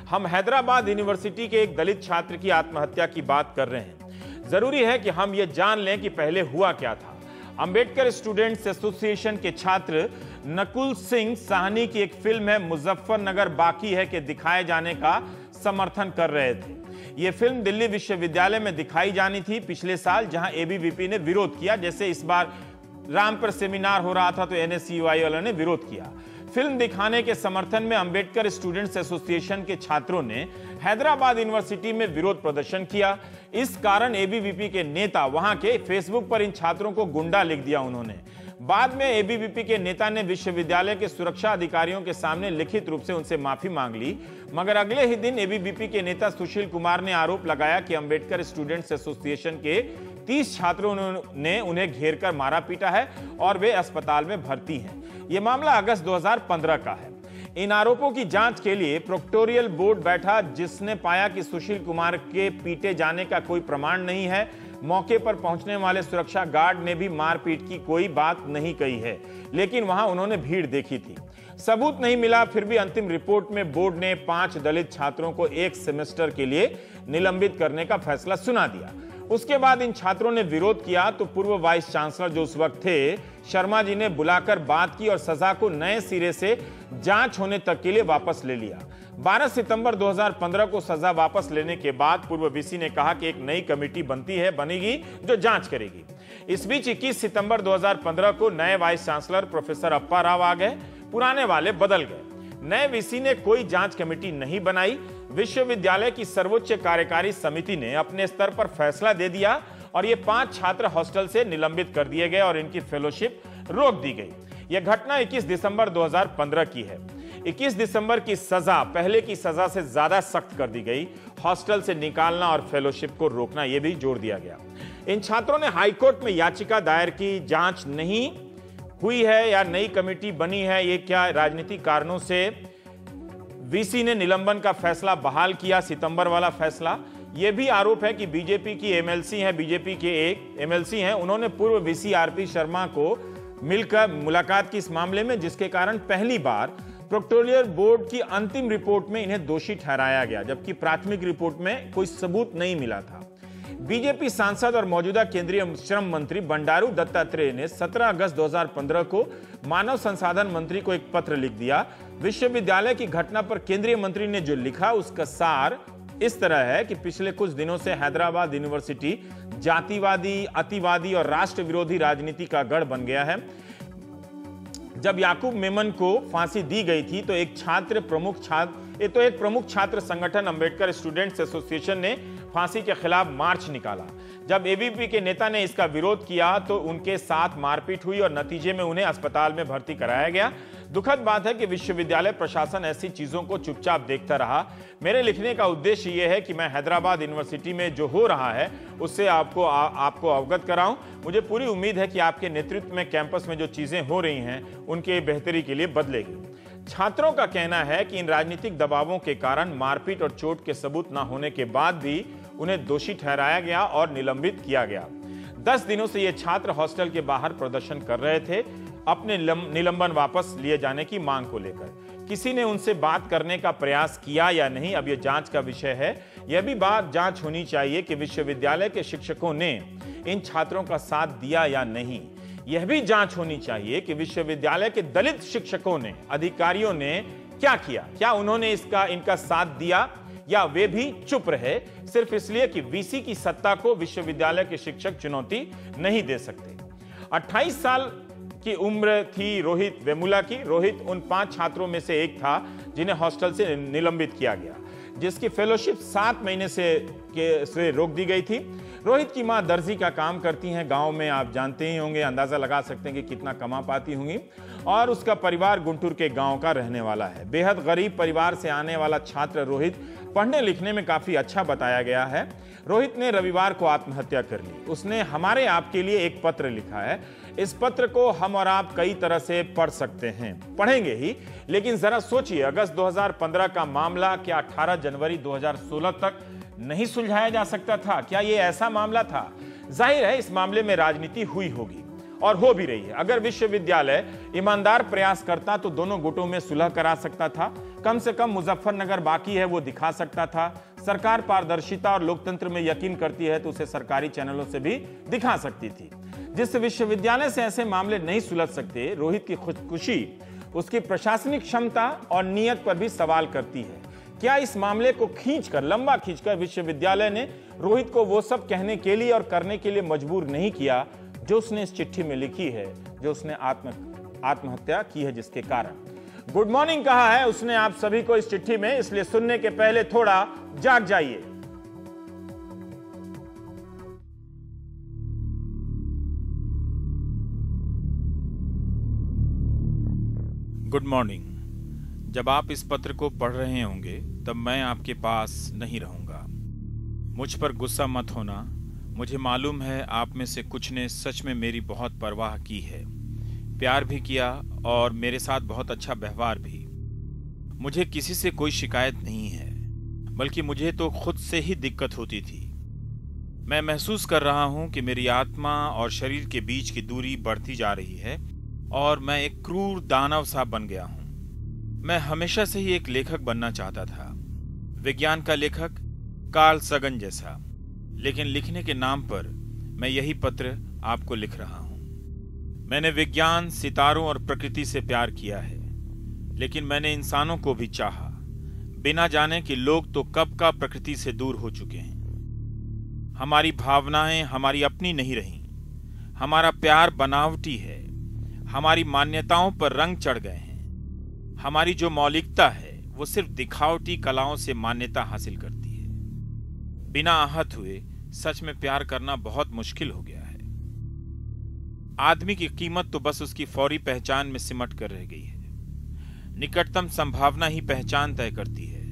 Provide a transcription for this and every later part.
हम हैदराबाद यूनिवर्सिटी के एक दलित छात्र की आत्महत्या की बात कर रहे हैं। जरूरी है कि हम ये जान लें कि पहले हुआ क्या था। अंबेडकर स्टूडेंट्स एसोसिएशन के छात्र नकुल सिंह साहनी की एक फिल्म है मुजफ्फरनगर बाकी है के दिखाए जाने का समर्थन कर रहे थे। यह फिल्म दिल्ली विश्वविद्यालय में दिखाई जानी थी पिछले साल, जहां एबीवीपी ने विरोध किया। जैसे इस बार राम पर सेमिनार हो रहा था तो एनएसयूआई वालों ने विरोध किया। फिल्म दिखाने के समर्थन में अंबेडकर स्टूडेंट्स एसोसिएशन के छात्रों ने हैदराबाद यूनिवर्सिटी में विरोध प्रदर्शन किया। इस कारण एबीवीपी के नेता वहां के फेसबुक पर इन छात्रों को गुंडा लिख दिया उन्होंने। बाद में एबीवीपी के नेता ने विश्वविद्यालय के सुरक्षा अधिकारियों के सामने लिखित रूप से उनसे माफी मांग ली, मगर अगले ही दिन एबीवीपी के नेता सुशील कुमार ने आरोप लगाया कि अंबेडकर स्टूडेंट्स एसोसिएशन के 30 छात्रों ने उन्हें घेर कर मारा पीटा है और वे अस्पताल में भर्ती हैं। यह मामला अगस्त 2015 का है। इन आरोपों की जांच के लिए प्रोक्टोरियल बोर्ड बैठा, जिसने पाया कि सुशील कुमार के पीटे जाने का कोई प्रमाण नहीं है। मौके पर पहुंचने वाले सुरक्षा गार्ड ने भी मारपीट की कोई बात नहीं कही है, लेकिन वहां उन्होंने भीड़ देखी थी। सबूत नहीं मिला, फिर भी अंतिम रिपोर्ट में बोर्ड ने 5 दलित छात्रों को 1 सेमेस्टर के लिए निलंबित करने का फैसला सुना दिया। उसके बाद इन छात्रों ने विरोध किया तो पूर्व वाइस चांसलर जो उस वक्त थे, शर्मा जी ने बुलाकर बात की और सजा को नए सिरे से जांच होने तक के लिए वापस ले लिया। 12 सितंबर 2015 को सजा वापस लेने के बाद पूर्व वीसी ने कहा कि एक नई कमेटी बनेगी जो जांच करेगी। इस बीच 21 सितंबर 2015 को नए वाइस चांसलर प्रोफेसर अप्पा राव आ गए, पुराने वाले बदल गए। नए वीसी ने कोई जांच कमेटी नहीं बनाई। विश्वविद्यालय की सर्वोच्च कार्यकारी समिति ने अपने स्तर पर फैसला दे दिया और ये 5 छात्र हॉस्टल से निलंबित कर दिए गए और इनकी फेलोशिप रोक दी गई। यह घटना 21 दिसंबर 2015 की है। 21 दिसंबर की सजा पहले की सजा से ज्यादा सख्त कर दी गई। हॉस्टल से निकालना और फेलोशिप को रोकना यह भी जोड़ दिया गया। इन छात्रों ने हाईकोर्ट में याचिका दायर की, जांच नहीं हुई है या नई कमेटी बनी है, ये क्या राजनीतिक कारणों से वीसी ने निलंबन का फैसला बहाल किया, सितंबर वाला फैसला। यह भी आरोप है कि बीजेपी की एमएलसी हैं, बीजेपी के एक एमएलसी हैं, उन्होंने पूर्व वीसी आरपी शर्मा को मिलकर मुलाकात की इस मामले में, जिसके कारण पहली बार प्रोक्टोरियल बोर्ड की अंतिम रिपोर्ट में इन्हें दोषी ठहराया गया, जबकि प्राथमिक रिपोर्ट में कोई सबूत नहीं मिला था। बीजेपी सांसद और मौजूदा केंद्रीय श्रम मंत्री बंडारू दत्तात्रेय ने 17 अगस्त 2015 को मानव संसाधन मंत्री को एक पत्र लिख दिया। विश्वविद्यालय की घटना पर केंद्रीय मंत्री ने जो लिखा उसका सार इस तरह है कि पिछले कुछ दिनों से हैदराबाद यूनिवर्सिटी जातिवादी, अतिवादी और राष्ट्र विरोधी राजनीति का गढ़ बन गया है। जब याकूब मेमन को फांसी दी गई थी तो एक प्रमुख छात्र संगठन अंबेडकर स्टूडेंट्स एसोसिएशन ने फांसी के खिलाफ मार्च निकाला। जब एबीवीपी के नेता ने इसका विरोध किया तो उनके साथ मारपीट हुई और नतीजे में उन्हें अस्पताल में भर्ती कराया गया। दुखद बात है कि विश्वविद्यालय प्रशासन ऐसी चीजों को चुपचाप देखता रहा। मेरे लिखने का उद्देश्य यह है कि मैं हैदराबाद यूनिवर्सिटी में जो हो रहा है उससे आपको अवगत कराऊं। मुझे पूरी उम्मीद है कि आपके नेतृत्व में कैंपस में जो चीजें हो रही हैं उनके बेहतरी के लिए बदलेगी। छात्रों का कहना है कि इन राजनीतिक दबावों के कारण मारपीट और चोट के सबूत न होने के बाद भी उन्हें दोषी ठहराया गया और निलंबित किया गया। 10 दिनों से ये छात्र हॉस्टल के बाहर प्रदर्शन कर रहे थे अपने निलंबन वापस लिए जाने की मांग को लेकर। किसी ने उनसे बात करने का प्रयास किया या नहीं, अब यह जांच का विषय है। यह भी बात जांच होनी चाहिए कि विश्वविद्यालय के शिक्षकों ने इन छात्रों का साथ दिया या नहीं। यह भी जांच होनी चाहिए कि विश्वविद्यालय के दलित शिक्षकों ने, अधिकारियों ने क्या किया, क्या उन्होंने इनका साथ दिया या वे भी चुप रहे सिर्फ इसलिए कि वीसी की सत्ता को विश्वविद्यालय के शिक्षक चुनौती नहीं दे सकते। 28 साल की उम्र थी रोहित वेमुला की। रोहित उन 5 छात्रों में से एक था जिन्हें हॉस्टल से निलंबित किया गया, जिसकी फेलोशिप 7 महीने से रोक दी गई थी। रोहित की मां दर्जी का काम करती हैं गांव में, आप जानते ही होंगे, अंदाजा लगा सकते हैं कि कितना कमा पाती होंगी। और उसका परिवार गुंटूर के गांव का रहने वाला है। बेहद गरीब परिवार से आने वाला छात्र रोहित पढ़ने लिखने में काफी अच्छा बताया गया है। रोहित ने रविवार को आत्महत्या कर ली। उसने हमारे आपके लिए एक पत्र लिखा है। इस पत्र को हम और आप कई तरह से पढ़ सकते हैं, पढ़ेंगे ही, लेकिन जरा सोचिए, अगस्त 2015 का मामला क्या 18 जनवरी 2016 तक नहीं सुलझाया जा सकता था? क्या यह ऐसा मामला था? जाहिर है इस मामले में राजनीति हुई होगी और हो भी रही है। अगर विश्वविद्यालय ईमानदार प्रयास करता तो दोनों गुटों में सुलह करा सकता था। कम से कम मुजफ्फरनगर बाकी है वो दिखा सकता था। सरकार पारदर्शिता और लोकतंत्र में यकीन करती है तो उसे सरकारी चैनलों से भी दिखा सकती थी। जिस विश्वविद्यालय से ऐसे मामले नहीं सुलझ सकते, रोहित की खुदकुशी उसकी प्रशासनिक क्षमता और नीयत पर भी सवाल करती है। क्या इस मामले को लंबा खींचकर विश्वविद्यालय ने रोहित को वो सब कहने के लिए और करने के लिए मजबूर नहीं किया जो उसने इस चिट्ठी में लिखी है, जो उसने आत्महत्या की है जिसके कारण। गुड मॉर्निंग कहा है उसने आप सभी को इस चिट्ठी में, इसलिए सुनने के पहले थोड़ा जाग जाइए। Good morning. जब आप इस पत्र को पढ़ रहे होंगे तब मैं आपके पास नहीं रहूंगा। मुझ पर गुस्सा मत होना। मुझे मालूम है आप में से कुछ ने सच में मेरी बहुत परवाह की है, प्यार भी किया और मेरे साथ बहुत अच्छा व्यवहार भी। मुझे किसी से कोई शिकायत नहीं है, बल्कि मुझे तो खुद से ही दिक्कत होती थी। मैं महसूस कर रहा हूं कि मेरी आत्मा और शरीर के बीच की दूरी बढ़ती जा रही है और मैं एक क्रूर दानव सा बन गया हूं। मैं हमेशा से ही एक लेखक बनना चाहता था, विज्ञान का लेखक, कार्ल सगन जैसा। लेकिन लिखने के नाम पर मैं यही पत्र आपको लिख रहा हूं। मैंने विज्ञान, सितारों और प्रकृति से प्यार किया है, लेकिन मैंने इंसानों को भी चाहा, बिना जाने कि लोग तो कब का प्रकृति से दूर हो चुके हैं। हमारी भावनाएं हमारी अपनी नहीं रहीं। हमारा प्यार बनावटी है। हमारी मान्यताओं पर रंग चढ़ गए हैं। हमारी जो मौलिकता है वो सिर्फ दिखावटी कलाओं से मान्यता हासिल करती है। बिना आहत हुए सच में प्यार करना बहुत मुश्किल हो गया है। आदमी की कीमत तो बस उसकी फौरी पहचान में सिमट कर रह गई है। निकटतम संभावना ही पहचान तय करती है,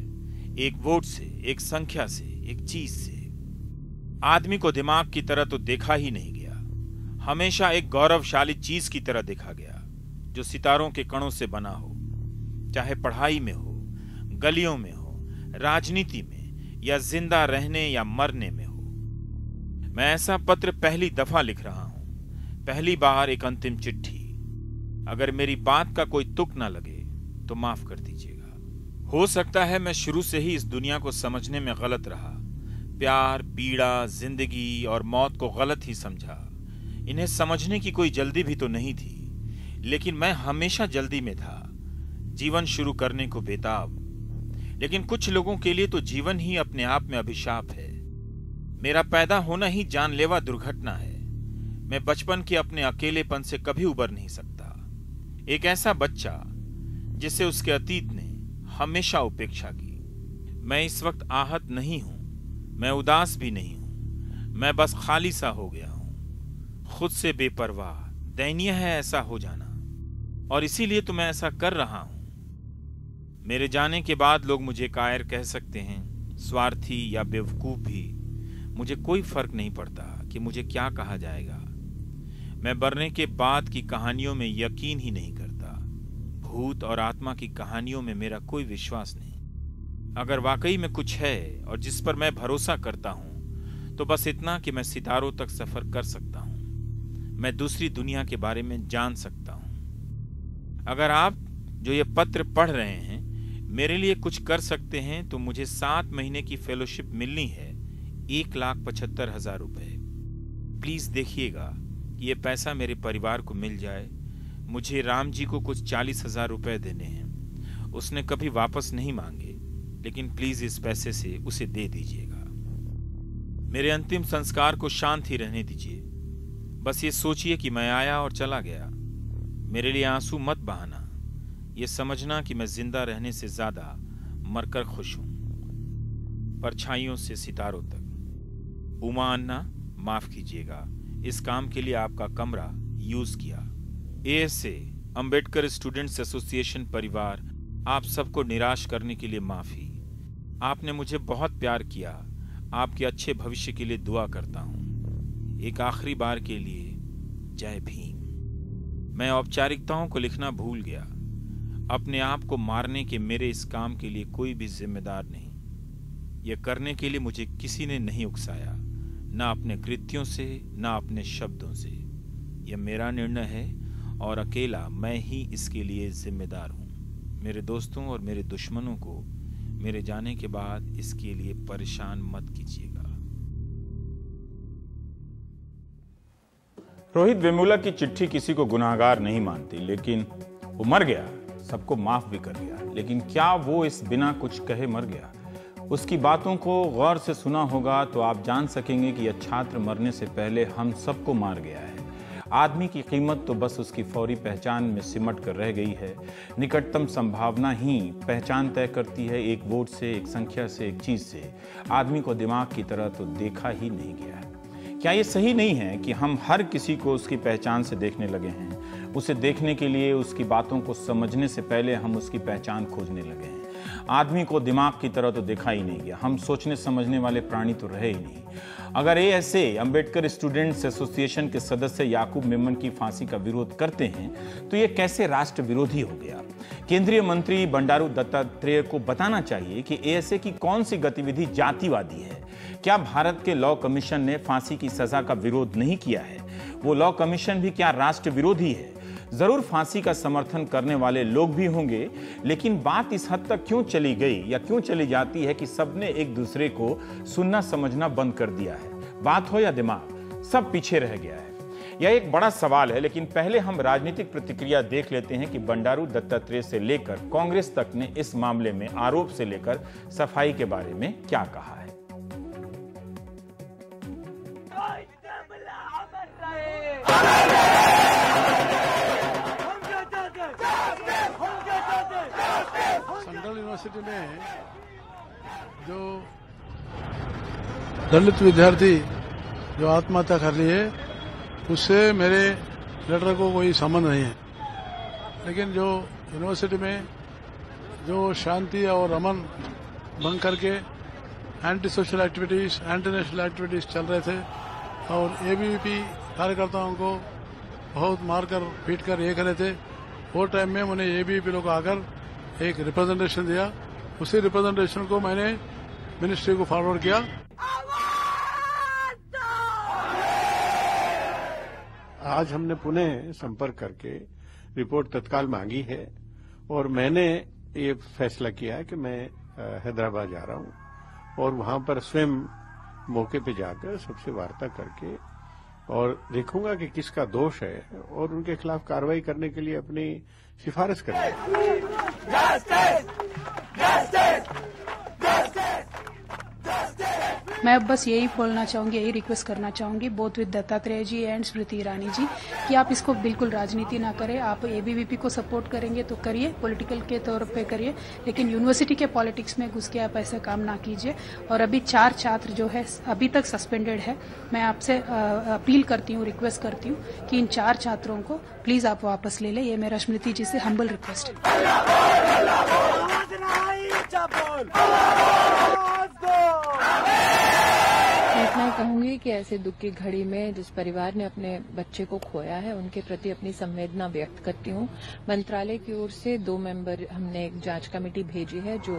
एक वोट से, एक संख्या से, एक चीज से। आदमी को दिमाग की तरह तो देखा ही नहीं गया, हमेशा एक गौरवशाली चीज की तरह देखा गया जो सितारों के कणों से बना हो, चाहे पढ़ाई में हो, गलियों में हो, राजनीति में, या जिंदा रहने या मरने में हो। मैं ऐसा पत्र पहली दफा लिख रहा हूं, पहली बार एक अंतिम चिट्ठी। अगर मेरी बात का कोई तुक ना लगे तो माफ कर दीजिएगा। हो सकता है मैं शुरू से ही इस दुनिया को समझने में गलत रहा, प्यार, पीड़ा, जिंदगी और मौत को गलत ही समझा। इन्हें समझने की कोई जल्दी भी तो नहीं थी, लेकिन मैं हमेशा जल्दी में था, जीवन शुरू करने को बेताब। लेकिन कुछ लोगों के लिए तो जीवन ही अपने आप में अभिशाप है। मेरा पैदा होना ही जानलेवा दुर्घटना है। मैं बचपन के अपने अकेलेपन से कभी उबर नहीं सकता। एक ऐसा बच्चा जिसे उसके अतीत ने हमेशा उपेक्षा की। मैं इस वक्त आहत नहीं हूं, मैं उदास भी नहीं हूं, मैं बस खाली सा हो गया हूं, खुद से बेपरवाह। दयनीय है ऐसा हो जाना, और इसीलिए तो मैं ऐसा कर रहा हूं। मेरे जाने के बाद लोग मुझे कायर कह सकते हैं, स्वार्थी या बेवकूफ भी। मुझे कोई फर्क नहीं पड़ता कि मुझे क्या कहा जाएगा। मैं मरने के बाद की कहानियों में यकीन ही नहीं करता। भूत और आत्मा की कहानियों में मेरा कोई विश्वास नहीं। अगर वाकई में कुछ है और जिस पर मैं भरोसा करता हूं, तो बस इतना कि मैं सितारों तक सफर कर सकता हूं, मैं दूसरी दुनिया के बारे में जान सकता हूं। अगर आप जो ये पत्र पढ़ रहे हैं मेरे लिए कुछ कर सकते हैं तो मुझे 7 महीने की फेलोशिप मिलनी है, 1,75,000 रुपए। प्लीज देखिएगा कि ये पैसा मेरे परिवार को मिल जाए। मुझे राम जी को कुछ 40,000 रुपए देने हैं। उसने कभी वापस नहीं मांगे, लेकिन प्लीज इस पैसे से उसे दे दीजिएगा। मेरे अंतिम संस्कार को शांत ही रहने दीजिए। बस ये सोचिए कि मैं आया और चला गया। मेरे लिए आंसू मत बहाना। ये समझना कि मैं जिंदा रहने से ज्यादा मरकर खुश हूं। परछाइयों से सितारों तक। उमा अन्ना, माफ कीजिएगा, इस काम के लिए आपका कमरा यूज किया। ASA अंबेडकर स्टूडेंट्स एसोसिएशन परिवार, आप सबको निराश करने के लिए माफी। आपने मुझे बहुत प्यार किया। आपके अच्छे भविष्य के लिए दुआ करता हूं। एक आखिरी बार के लिए जय भीम। मैं औपचारिकताओं को लिखना भूल गया। अपने आप को मारने के मेरे इस काम के लिए कोई भी जिम्मेदार नहीं। यह करने के लिए मुझे किसी ने नहीं उकसाया, ना अपने कृत्यों से, ना अपने शब्दों से। यह मेरा निर्णय है और अकेला मैं ही इसके लिए जिम्मेदार हूं। मेरे दोस्तों और मेरे दुश्मनों को मेरे जाने के बाद इसके लिए परेशान मत कीजिएगा। रोहित वेमुला की चिट्ठी किसी को गुनाहगार नहीं मानती, लेकिन वो मर गया, सबको माफ भी कर दिया। लेकिन क्या वो इस बिना कुछ कहे मर गया? उसकी बातों को गौर से सुना होगा तो आप जान सकेंगे कि यह छात्र मरने से पहले हम सबको मार गया है। आदमी की कीमत तो बस उसकी फौरी पहचान में सिमट कर रह गई है। निकटतम संभावना ही पहचान तय करती है, एक वोट से, एक संख्या से, एक चीज से। आदमी को दिमाग की तरह तो देखा ही नहीं गया है। क्या ये सही नहीं है कि हम हर किसी को उसकी पहचान से देखने लगे हैं? उसे देखने के लिए उसकी बातों को समझने से पहले हम उसकी पहचान खोजने लगे हैं। आदमी को दिमाग की तरह तो देखा ही नहीं गया। हम सोचने समझने वाले प्राणी तो रहे ही नहीं। अगर एएसए अंबेडकर स्टूडेंट्स एसोसिएशन के सदस्य याकूब मेमन की फांसी का विरोध करते हैं तो ये कैसे राष्ट्र विरोधी हो गया? केंद्रीय मंत्री बंडारू दत्तात्रेय को बताना चाहिए कि एएसए की कौन सी गतिविधि जातिवादी है। क्या भारत के लॉ कमीशन ने फांसी की सजा का विरोध नहीं किया है? वो लॉ कमीशन भी क्या राष्ट्र विरोधी है? जरूर फांसी का समर्थन करने वाले लोग भी होंगे, लेकिन बात इस हद तक क्यों चली गई या क्यों चली जाती है कि सबने एक दूसरे को सुनना समझना बंद कर दिया है? बात हो या दिमाग, सब पीछे रह गया है। यह एक बड़ा सवाल है, लेकिन पहले हम राजनीतिक प्रतिक्रिया देख लेते हैं कि बंडारू दत्तात्रेय से लेकर कांग्रेस तक ने इस मामले में आरोप से लेकर सफाई के बारे में क्या कहा है। सेंट्रल यूनिवर्सिटी में जो दलित विद्यार्थी जो आत्महत्या कर ली है, उससे मेरे लेटर को कोई संबंध नहीं है। लेकिन जो यूनिवर्सिटी में जो शांति और अमन भंग करके anti social activities, anti national activities चल रहे थे और एबीवीपी कार्यकर्ताओं को बहुत मारकर पीट कर ये कर रहे थे, वो टाइम में उन्हें एबीवीपी लोग आकर एक रिप्रेजेंटेशन दिया। उसी रिप्रेजेंटेशन को मैंने मिनिस्ट्री को फॉरवर्ड किया। आज हमने पुनः संपर्क करके रिपोर्ट तत्काल मांगी है और मैंने ये फैसला किया है कि मैं हैदराबाद जा रहा हूं और वहां पर स्वयं मौके पे जाकर सबसे वार्ता करके और देखूंगा कि किसका दोष है और उनके खिलाफ कार्रवाई करने के लिए अपनी सिफारिश करेंगे। मैं बस यही बोलना चाहूंगी, यही रिक्वेस्ट करना चाहूंगी both with Dattatreya ji and Smriti Irani ji कि आप इसको बिल्कुल राजनीति ना करें। आप एबीवीपी को सपोर्ट करेंगे तो करिए, पॉलिटिकल के तौर पे करिए, लेकिन यूनिवर्सिटी के पॉलिटिक्स में घुस के आप ऐसा काम ना कीजिए। और अभी 4 छात्र जो है अभी तक सस्पेंडेड है। मैं आपसे अपील करती हूँ, रिक्वेस्ट करती हूँ कि इन 4 छात्रों को प्लीज आप वापस ले लें। ये मेरा स्मृति जी से हम्बल रिक्वेस्ट है। मैं कहूंगी कि ऐसे दुख की घड़ी में जिस परिवार ने अपने बच्चे को खोया है, उनके प्रति अपनी संवेदना व्यक्त करती हूँ। मंत्रालय की ओर से 2 मेंबर हमने एक जांच कमेटी भेजी है जो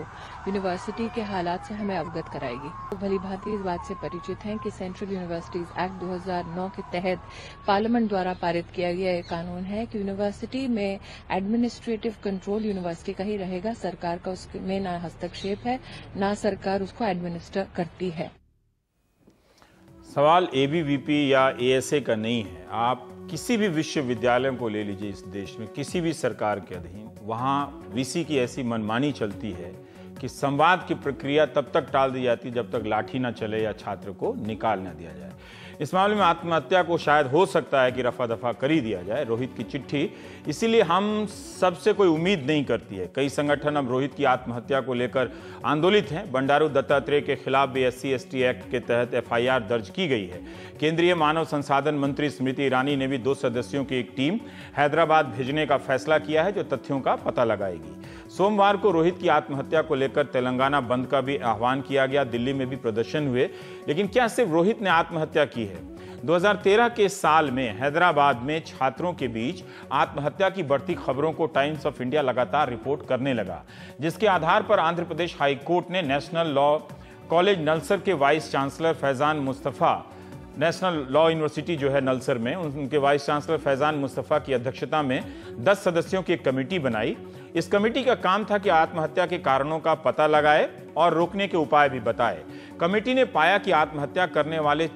यूनिवर्सिटी के हालात से हमें अवगत कराएगी। तो भली भांति इस बात से परिचित हैं कि सेंट्रल यूनिवर्सिटीज एक्ट 2009 के तहत पार्लियामेंट द्वारा पारित किया गया एक कानून है कि यूनिवर्सिटी में एडमिनिस्ट्रेटिव कंट्रोल यूनिवर्सिटी का ही रहेगा। सरकार का उसमें ना हस्तक्षेप है, ना सरकार उसको एडमिनिस्टर करती है। सवाल एबीवीपी या एएसए का नहीं है। आप किसी भी विश्वविद्यालय को ले लीजिए इस देश में, किसी भी सरकार के अधीन, वहां वीसी की ऐसी मनमानी चलती है कि संवाद की प्रक्रिया तब तक टाल दी जाती जब तक लाठी ना चले या छात्र को निकाल ना दिया जाए। इस मामले में आत्महत्या को शायद हो सकता है कि रफा दफा कर ही दिया जाए, रोहित की चिट्ठी, इसीलिए हम सबसे कोई उम्मीद नहीं करती है। कई संगठन अब रोहित की आत्महत्या को लेकर आंदोलित हैं। बंडारू दत्तात्रेय के खिलाफ भी SC/ST एक्ट के तहत FIR दर्ज की गई है। केंद्रीय मानव संसाधन मंत्री स्मृति ईरानी ने भी 2 सदस्यों की एक टीम हैदराबाद भेजने का फैसला किया है जो तथ्यों का पता लगाएगी। सोमवार को रोहित की आत्महत्या को लेकर तेलंगाना बंद का भी आह्वान किया गया, दिल्ली में भी प्रदर्शन हुए। लेकिन क्या सिर्फ रोहित ने आत्महत्या की है? 2013 के साल में हैदराबाद में छात्रों के बीच आत्महत्या की बढ़ती खबरों को टाइम्स ऑफ इंडिया लगातार रिपोर्ट करने लगा, जिसके आधार पर आंध्र प्रदेश हाई कोर्ट ने नेशनल लॉ कॉलेज नलसर के vice chancellor Faizan Mustafa, national law university जो है नलसर में, उनके वाइस चांसलर फैजान मुस्तफा की अध्यक्षता में 10 सदस्यों की एक कमेटी बनाई इस कमेटी का काम था कि आत्महत्या के कारणों का पता लगाए और रोकने के उपाय भी बताए। कमेटी ने पाया कि आत्महत्या करने वाले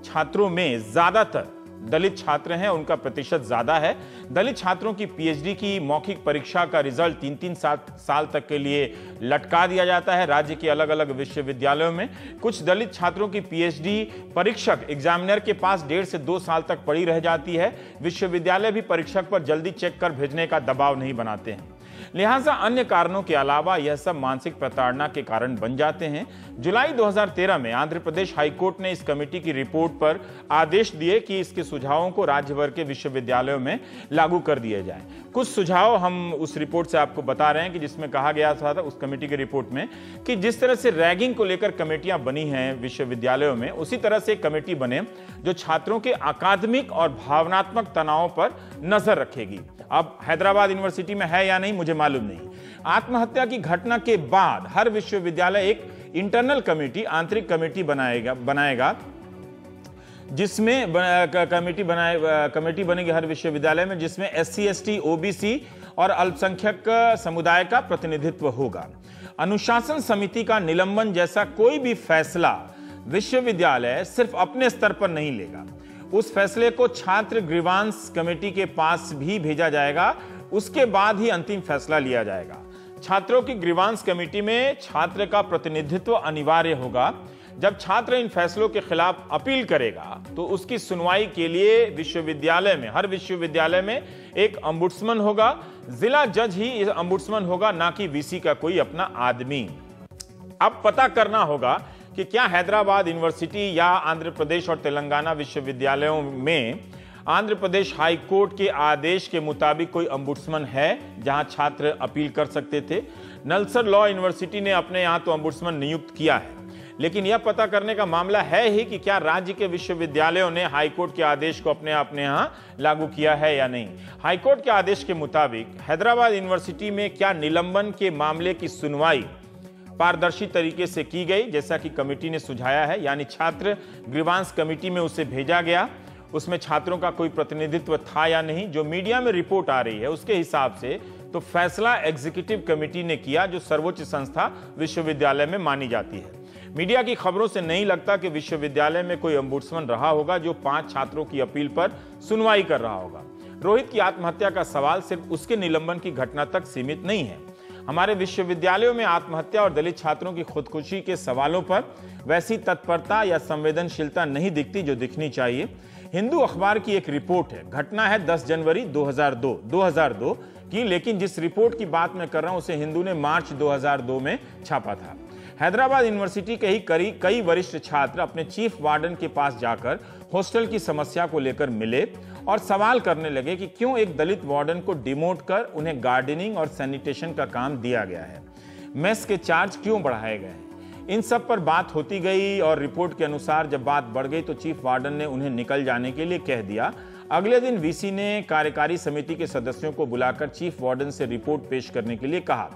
छात्रों में ज्यादातर दलित छात्र हैं, उनका प्रतिशत ज्यादा है। दलित छात्रों की पीएचडी की मौखिक परीक्षा का रिजल्ट 3-3 साल तक के लिए लटका दिया जाता है राज्य के अलग अलग विश्वविद्यालयों में। कुछ दलित छात्रों की पीएचडी परीक्षक एग्जामिनर के पास 1.5 से 2 साल तक पड़ी रह जाती है। विश्वविद्यालय भी परीक्षक पर जल्दी चेक कर भेजने का दबाव नहीं बनाते हैं। लिहाजा अन्य कारणों के अलावा यह सब मानसिक प्रताड़ना के कारण बन जाते हैं। जुलाई 2013 में आंध्र प्रदेश हाईकोर्ट ने इस कमेटी की रिपोर्ट पर आदेश दिए कि इसके सुझावों को राज्य भर के विश्वविद्यालयों में लागू कर दिए जाए। कुछ सुझाव हम उस रिपोर्ट से आपको बता रहे हैं कि जिसमें कहा गया था उस कमेटी की रिपोर्ट में कि जिस तरह से रैगिंग को लेकर कमेटियां बनी हैं विश्वविद्यालयों में, उसी तरह से एक कमेटी बने जो छात्रों के अकादमिक और भावनात्मक तनाव पर नजर रखेगी। अब हैदराबाद यूनिवर्सिटी में है या नहीं मुझे मालूम नहीं। आत्महत्या की घटना के बाद हर विश्वविद्यालय एक इंटरनल कमेटी, आंतरिक कमेटी बनाएगा जिसमें कमेटी बनेगी हर विश्वविद्यालय में, जिसमें SC, ST, OBC और अल्पसंख्यक समुदाय का प्रतिनिधित्व होगा। अनुशासन समिति का निलंबन जैसा कोई भी फैसला विश्वविद्यालय सिर्फ अपने स्तर पर नहीं लेगा। उस फैसले को छात्र ग्रीवांस कमेटी के पास भी भेजा जाएगा, उसके बाद ही अंतिम फैसला लिया जाएगा। छात्रों की ग्रीवांस कमेटी में छात्र का प्रतिनिधित्व अनिवार्य होगा। जब छात्र इन फैसलों के खिलाफ अपील करेगा तो उसकी सुनवाई के लिए विश्वविद्यालय में, हर विश्वविद्यालय में एक ombudsman होगा। जिला जज ही ombudsman होगा, ना कि VC का कोई अपना आदमी। अब पता करना होगा कि क्या हैदराबाद यूनिवर्सिटी या आंध्र प्रदेश और तेलंगाना विश्वविद्यालयों में आंध्र प्रदेश हाई कोर्ट के आदेश के मुताबिक कोई ombudsman है जहां छात्र अपील कर सकते थे। नलसर लॉ यूनिवर्सिटी ने अपने यहां तो ombudsman नियुक्त किया है, लेकिन यह पता करने का मामला है ही कि क्या राज्य के विश्वविद्यालयों ने हाईकोर्ट के आदेश को अपने यहां लागू किया है या नहीं। हाईकोर्ट के आदेश के मुताबिक हैदराबाद यूनिवर्सिटी में क्या निलंबन के मामले की सुनवाई पारदर्शी तरीके से की गई जैसा कि कमेटी ने सुझाया है, यानी छात्र ग्रीवांस कमेटी में उसे भेजा गया, उसमें छात्रों का कोई प्रतिनिधित्व था या नहीं। जो मीडिया में रिपोर्ट आ रही है उसके हिसाब से तो फैसला एग्जीक्यूटिव कमेटी ने किया, जो सर्वोच्च संस्था विश्वविद्यालय में मानी जाती है। मीडिया की खबरों से नहीं लगता कि विश्वविद्यालय में कोई ombudsman रहा होगा जो 5 छात्रों की अपील पर सुनवाई कर रहा होगा। रोहित की आत्महत्या का सवाल सिर्फ उसके निलंबन की घटना तक सीमित नहीं है। हमारे विश्वविद्यालयों में आत्महत्या और दलित छात्रों की खुदकुशी के सवालों पर वैसी तत्परता या संवेदनशीलता नहीं दिखती जो दिखनी चाहिए। हिंदू अखबार की एक रिपोर्ट है, घटना है 10 जनवरी 2002 की, लेकिन जिस रिपोर्ट की बात मैं कर रहा हूं उसे हिंदू ने मार्च 2002 में छापा था। हैदराबाद यूनिवर्सिटी के ही कई वरिष्ठ छात्र अपने चीफ वार्डन के पास जाकर हॉस्टल की समस्या को लेकर मिले और सवाल करने लगे कि क्यों एक दलित वार्डन को डिमोट कर उन्हें गार्डनिंग और सैनिटेशन का काम दिया गया है, मेस के चार्ज क्यों बढ़ाए गए हैं। इन सब पर बात होती गई और रिपोर्ट के अनुसार जब बात बढ़ गई तो चीफ वार्डन ने उन्हें निकल जाने के लिए कह दिया। अगले दिन VC ने कार्यकारी समिति के सदस्यों को बुलाकर चीफ वार्डन से रिपोर्ट पेश करने के लिए कहा।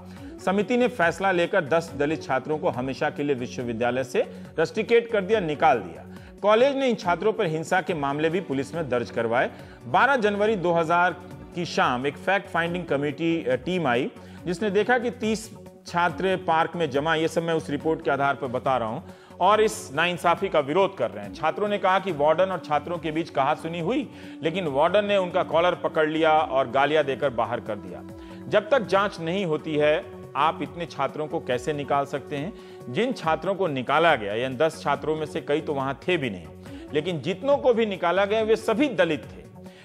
समिति ने फैसला लेकर 10 दलित छात्रों को हमेशा के लिए विश्वविद्यालय से रस्टिकेट कर दिया, निकाल दिया। कॉलेज ने इन छात्रों पर हिंसा के मामले भी पुलिस में दर्ज करवाए। 12 जनवरी 2000 की शाम एक फैक्ट फाइंडिंग कमेटी टीम आई जिसने देखा कि 30 छात्र पार्क में जमा, ये सब मैं उस रिपोर्ट के आधार पर बता रहा हूं, और इस नाइंसाफी का विरोध कर रहे हैं। छात्रों ने कहा कि वार्डन और छात्रों के बीच कहासुनी हुई, लेकिन वार्डन ने उनका कॉलर पकड़ लिया और गालियां देकर बाहर कर दिया। जब तक जांच नहीं होती है आप इतने छात्रों को कैसे निकाल सकते हैं। जिन छात्रों को निकाला गया, यानी 10 छात्रों में से कई तो वहां थे भी नहीं, लेकिन जितनों को भी निकाला गया वे सभी दलित थे।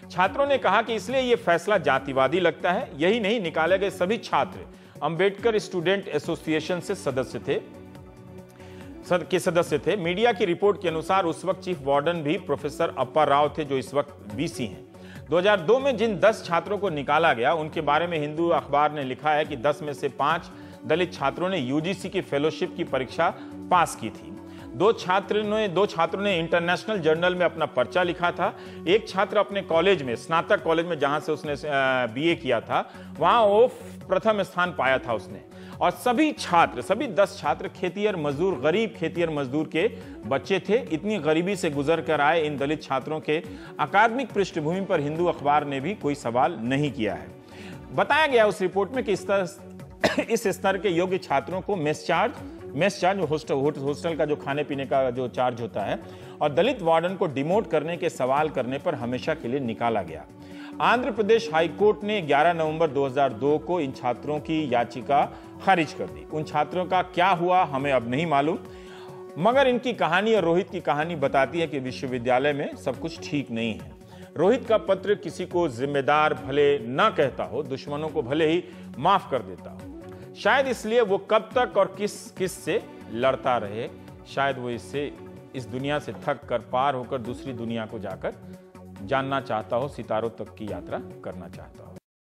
छात्रों ने कहा कि इसलिए यह फैसला जातिवादी लगता है। यही नहीं, निकाले गए सभी छात्र अंबेडकर स्टूडेंट एसोसिएशन से सदस्य थे। मीडिया की रिपोर्ट के अनुसार उस वक्त चीफ वार्डन भी प्रोफेसर अप्पा राव थे जो इस वक्त VC हैं। 2002 में जिन 10 छात्रों को निकाला गया उनके बारे में हिंदू अखबार ने लिखा है कि 10 में से 5 दलित छात्रों ने UGC की फेलोशिप की परीक्षा पास की थी। 2 छात्रों ने इंटरनेशनल जर्नल में अपना पर्चा लिखा था। एक छात्र अपने कॉलेज में, स्नातक कॉलेज में जहां से उसने BA किया था, वहां वो प्रथम स्थान पाया था उसने। और सभी 10 छात्र खेतिहर मजदूर, गरीब खेतिहर मजदूर के बच्चे थे। इतनी गरीबी से गुजर कर आए इन दलित छात्रों के अकादमिक पृष्ठभूमि पर हिंदू अखबार ने भी कोई सवाल नहीं किया है। बताया गया उस रिपोर्ट में कि इस स्तर के योग्य छात्रों को मेस चार्ज हॉस्टल का जो खाने पीने का जो चार्ज होता है और दलित वार्डन को डिमोट करने के सवाल करने पर हमेशा के लिए निकाला गया। आंध्र प्रदेश हाईकोर्ट ने 11 नवंबर 2002 को इन छात्रों की याचिका खारिज कर दी। उन छात्रों का क्या हुआ हमें अब नहीं मालूम, मगर इनकी कहानी और रोहित की कहानी बताती है कि विश्वविद्यालय में सब कुछ ठीक नहीं है। रोहित का पत्र किसी को जिम्मेदार भले ना कहता हो, दुश्मनों को भले ही माफ कर देता हो। शायद इसलिए वो कब तक और किस से लड़ता रहे। शायद वो इस दुनिया से थक कर पार होकर दूसरी दुनिया को जाकर जानना चाहता हो, सितारों तक की यात्रा करना चाहता हो।